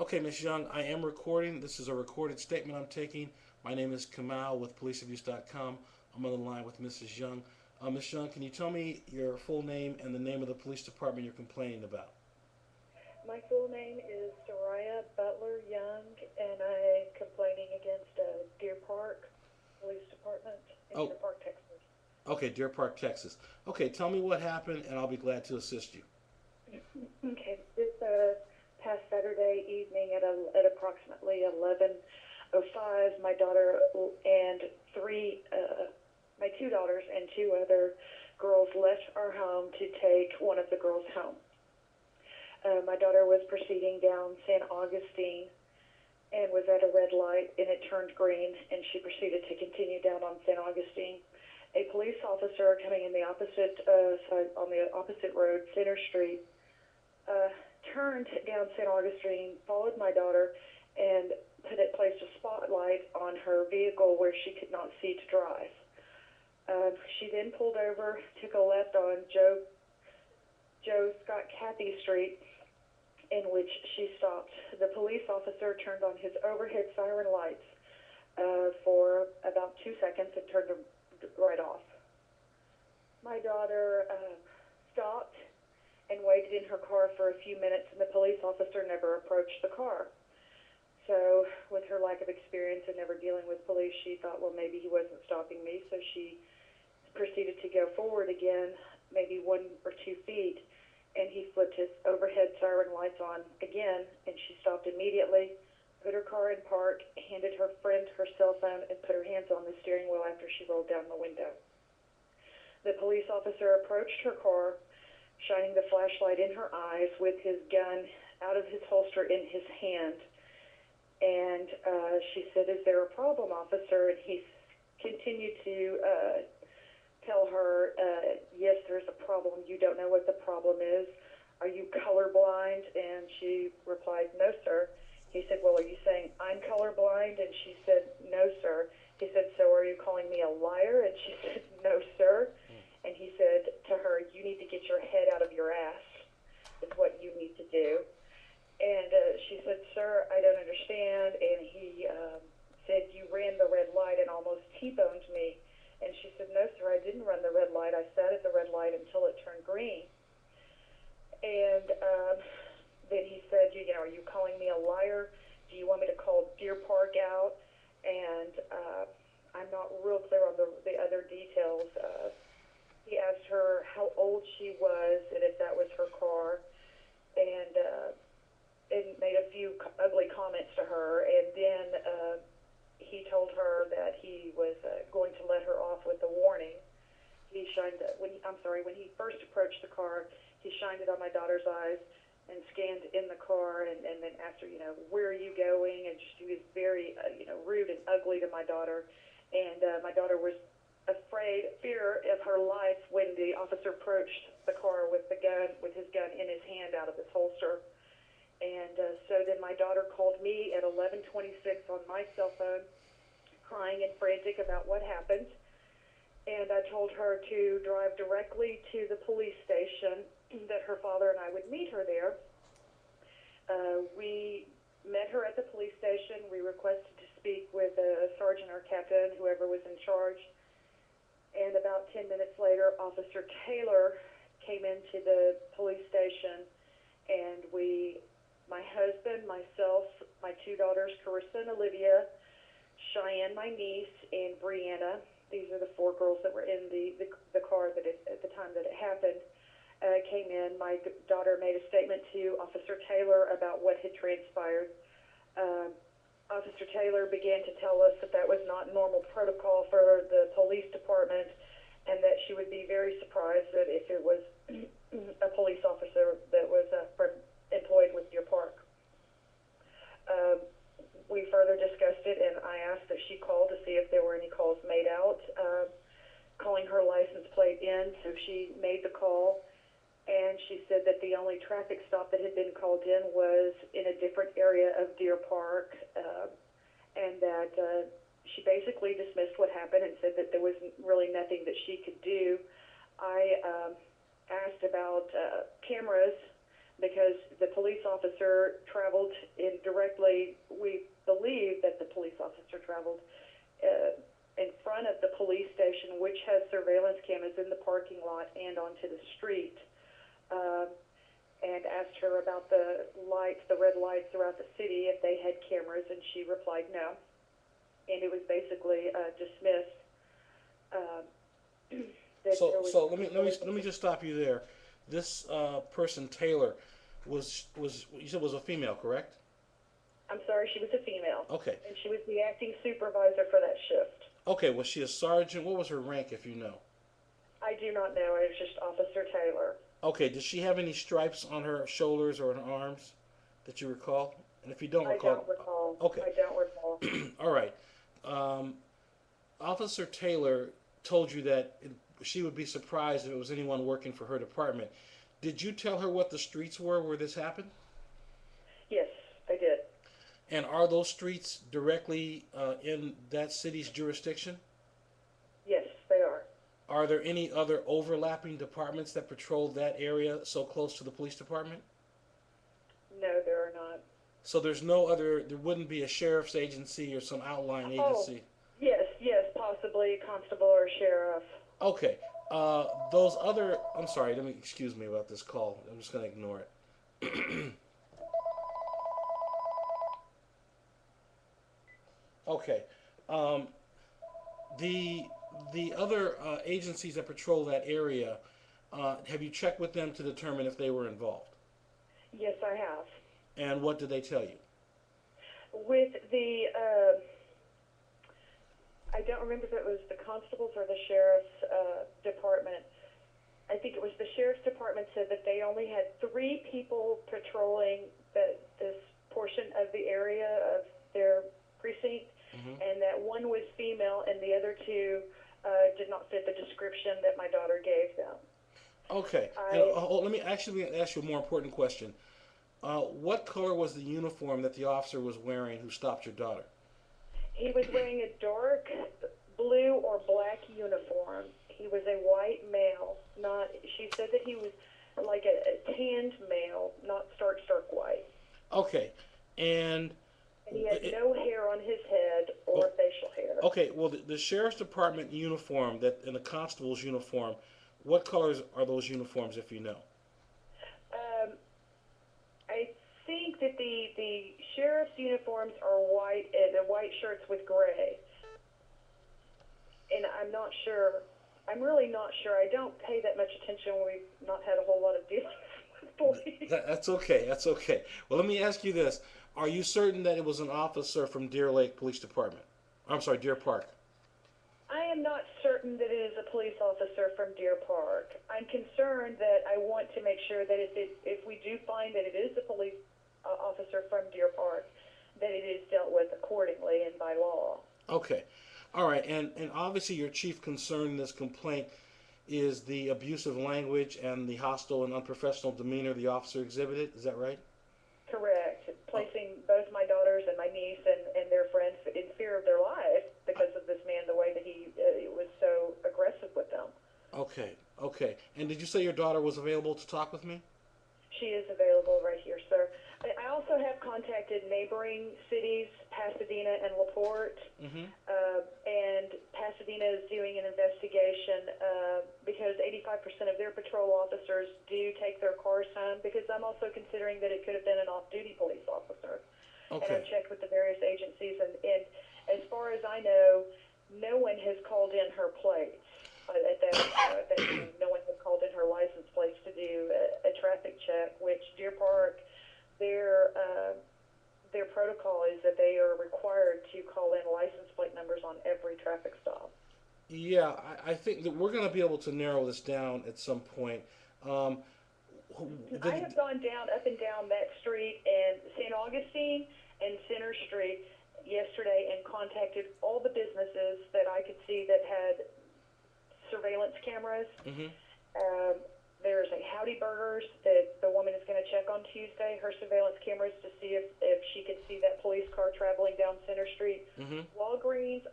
Okay, Ms. Young, I am recording. This is a recorded statement I'm taking. My name is Kamal with policeabuse.com. I'm on the line with Mrs. Young. Ms. Young, can you tell me your full name and the name of the police department you're complaining about? My full name is Soraya Butler Young, and I'm complaining against Deer Park Police Department in Oh, Deer Park, Texas. okay, Deer Park, Texas. Okay, tell me what happened, and I'll be glad to assist you. Okay, this past Saturday evening at approximately 11:05, my daughter and my two daughters and two other girls left our home to take one of the girls home. My daughter was proceeding down San Augustine and was at a red light, and it turned green, and she proceeded to continue down on San Augustine. A police officer coming in the opposite side on the opposite road, Center Street, turned down San Augustine, followed my daughter, and placed a spotlight on her vehicle where she could not see to drive. She then pulled over, took a left on Joe Scott Cathy Street, in which she stopped. The police officer turned on his overhead siren lights for about 2 seconds and turned them right off. My daughter stopped and waited in her car for a few minutes, and the police officer never approached the car. So with her lack of experience and never dealing with police, she thought, well, maybe he wasn't stopping me, so she proceeded to go forward again, maybe 1 or 2 feet, and he flipped his overhead siren lights on again, and she stopped immediately, put her car in park, handed her friend her cell phone, and put her hands on the steering wheel after she rolled down the window. The police officer approached her car, shining the flashlight in her eyes with his gun out of his holster in his hand. And she said, "Is there a problem, officer?" And he continued to tell her, "Yes, there's a problem. You don't know what the problem is. Are you colorblind?" And she replied, "No, sir." He said, "Well, are you saying I'm colorblind?" And she said, "No, sir." He said, "So are you calling me a liar?" And she said, "No, sir." And he said to her, "You need to get your head out of your ass. Is what you need to do." And she said, "Sir, I don't understand." And he said, "You ran the red light and almost T-boned me." And she said, "No, sir, I didn't run the red light. I sat at the red light until it turned green." And then he said, "You know, are you calling me a liar? Do you want me to call Deer Park out?" And I'm not real clear on the other details. He asked her how old she was and if that was her car, and made a few ugly comments to her. And then he told her that he was going to let her off with a warning. He shined when he first approached the car, he shined it on my daughter's eyes and scanned in the car, and then asked her, "Where are you going?" And he was very rude and ugly to my daughter. And my daughter was fear of her life when the officer approached the car with his gun in his hand out of his holster. And so then my daughter called me at 11:26 on my cell phone, crying and frantic about what happened. And I told her to drive directly to the police station, that her father and I would meet her there. We met her at the police station. We requested to speak with a sergeant or captain, whoever was in charge. And about 10 minutes later, Officer Taylor came into the police station, and my husband, myself, my two daughters, Carissa and Olivia, Cheyenne, my niece, and Brianna, these are the 4 girls that were in the car at the time that it happened, came in. My daughter made a statement to Officer Taylor about what had transpired. Officer Taylor began to tell us that was not normal protocol for the police department, and that she would be very surprised that if it was a police officer that was employed with Deer Park. We further discussed it, and I asked that she call to see if there were any calls made out, calling her license plate in. So she made the call, and she said that the only traffic stop that had been called in was in a different area of Deer Park, and that she basically dismissed what happened and said that there was really nothing that she could do. I asked about cameras because the police officer traveled in directly, we believe that the police officer traveled in front of the police station, which has surveillance cameras in the parking lot and onto the street, and asked her about the lights, the red lights throughout the city, if they had cameras, and she replied no. And it was basically dismissed. So let me just stop you there. This person, Taylor, was you said was a female, correct? I'm sorry, she was a female. Okay. And she was the acting supervisor for that shift. Okay, was she a sergeant? What was her rank, if you know? I do not know. It was just Officer Taylor. Okay, did she have any stripes on her shoulders or her arms that you recall? And if you don't recall... I don't recall. Okay. I don't recall. All right. Officer Taylor told you that she would be surprised if it was anyone working for her department. Did you tell her what the streets were where this happened? Yes, I did. And are those streets directly in that city's jurisdiction? Yes, they are. Are there any other overlapping departments that patrol that area so close to the police department? No, there are not. So there wouldn't be a sheriff's agency or some outlying agency? Yes, possibly a constable or a sheriff. Okay. I'm sorry, excuse me about this call. I'm just going to ignore it. Okay. The other agencies that patrol that area, have you checked with them to determine if they were involved? Yes, I have. And what did they tell you? With the, I don't remember if it was the constables or the sheriff's department. I think it was the sheriff's department said that they only had 3 people patrolling this portion of the area of their precinct, and that 1 was female and the other 2 did not fit the description that my daughter gave them. Okay. Let me actually ask you a more important question. What color was the uniform that the officer was wearing who stopped your daughter? He was wearing a dark blue or black uniform. He was a white male. She said that he was like a tanned male, not stark white. Okay. And he had no hair on his head or facial hair. Okay, well, the sheriff's department uniform and the constable's uniform, what colors are those uniforms, if you know? I think that the sheriff's uniforms are white, and the white shirts with gray. And I'm not sure. I'm really not sure. I don't pay that much attention when we've not had a whole lot of dealings with police. That's okay. That's okay. Well, let me ask you this. Are you certain that it was an officer from Deer Lake Police Department? I'm sorry, Deer Park. I am not certain that it is a police officer from Deer Park. I'm concerned that I want to make sure that if we do find that it is a police officer from Deer Park, that it is dealt with accordingly and by law. Okay. All right. And obviously your chief concern in this complaint is the abusive language and the hostile and unprofessional demeanor the officer exhibited. Is that right? Correct. Placing both my daughters and my niece and their friends in fear of their lives because of this man, the way that he was so aggressive with them. Okay. Okay. And did you say your daughter was available to talk with me? She is available right here, sir. I also have contacted neighboring cities, Pasadena and LaPorte, and Pasadena is doing an investigation because 85% of their patrol officers do take their cars home, because I'm also considering that it could have been an off-duty police officer. Okay. And I've checked with the various agencies, and as far as I know, no one has called in her plates. At that time, no one has called in her license plates to do a traffic check, which Deer Park, their protocol is that they are required to call in license plate numbers on every traffic stop. Yeah, I think that we're going to be able to narrow this down at some point. I have gone up and down that street and St. Augustine and Center Street yesterday and contacted all the businesses that I could see that had surveillance cameras. There's a Howdy Burgers that the woman is going to check on Tuesday, her surveillance cameras, to see if she could see that police car traveling down Center Street. Walgreens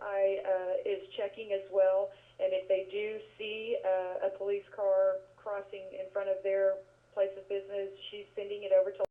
is checking as well, and if they do see a police car crossing in front of their place of business. She's sending it over to